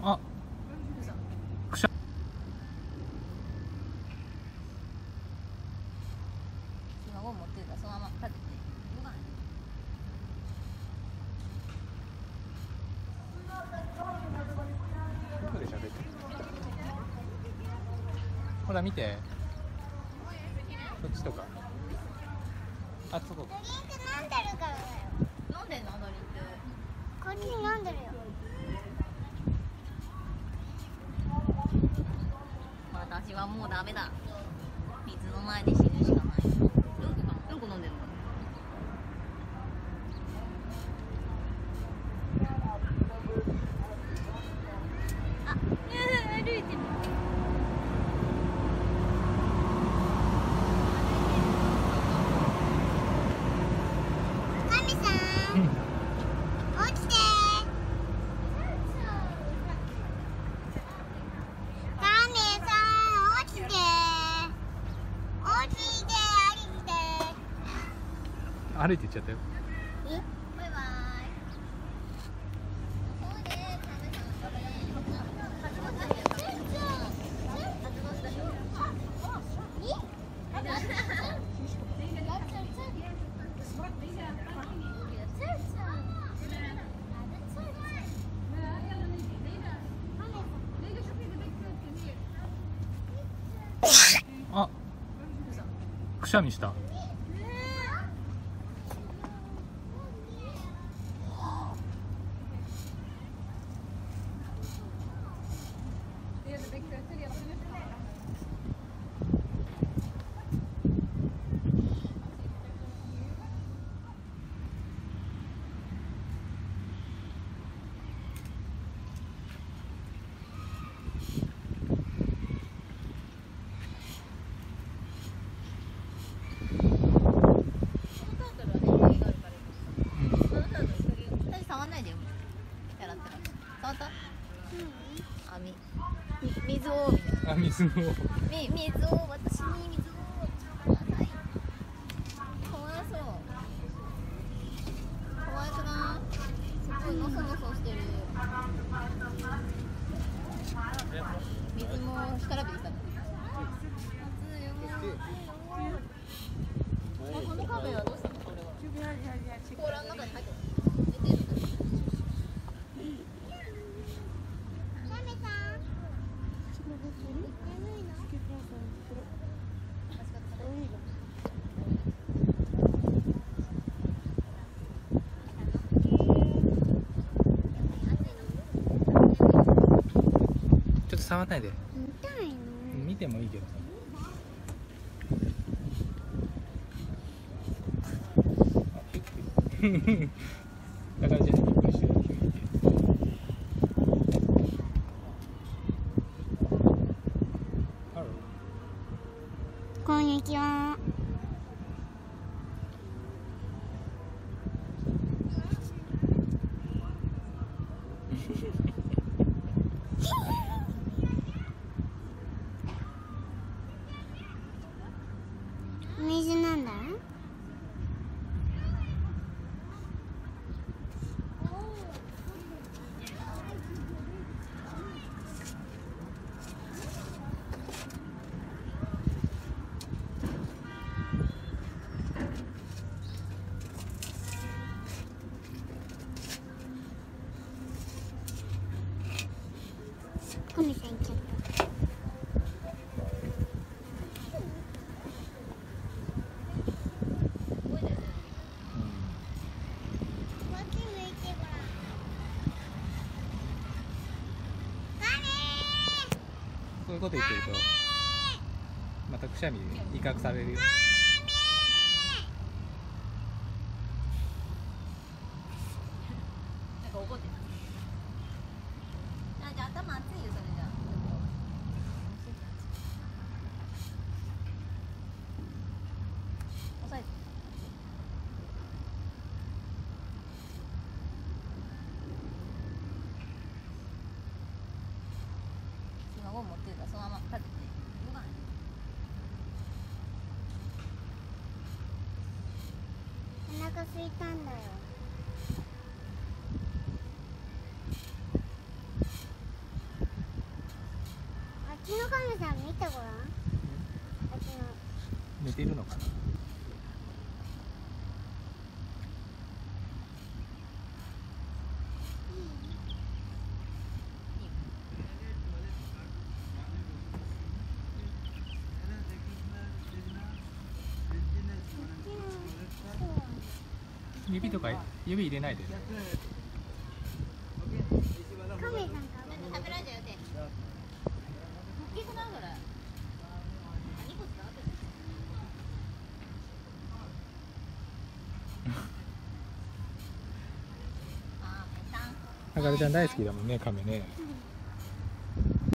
あ、くしゃ。スマホ持ってるからそのまま立てて動かない。どこで喋ってる？ほら見て。こっちとか。あ、そこ。ドリンク飲んでるからだよ。飲んでんのドリンク。こっちに飲んでるよ。私はもうダメだ。水の前で死ぬしかない。うんこ飲んでるの。あ、歩いてる。神さん、起きて。神さん、起きて。起きて、歩いて行っちゃったよ。え、バイバイ。そうで、あ、くしゃみした。触んないでよ。やらってる。触った？あ、水をみたいな。あ、水の。水を、私に水をください。かわいそう。かわいくない？すごいノソノソしてる。水も干からびてきたの。このカメはどうしたの？これは。甲羅の中に入ってる。寝てるの？神さん。眠いの？ちょっと触らないで。痛いの？見てもいいけどさ。だからじゃびっくりしてる。ハロー。こんにちは。水飲んだ？神さん行っちゃった。そういうこと言ってるとまたくしゃみ威嚇されるよ。なんか怒ってた。じゃあ頭熱いよそれじゃあ。押さえて。スマホ持ってるからそのまま立てて動かない。お腹空いたんだよ。ちのカメさん見てごらん。あっちの。寝てるのかな。指とか指入れないで。カメさんか。食べられちゃうよって大きくないそれ何個使うってあーペタンあかるちゃん大好きだもんね、カメね。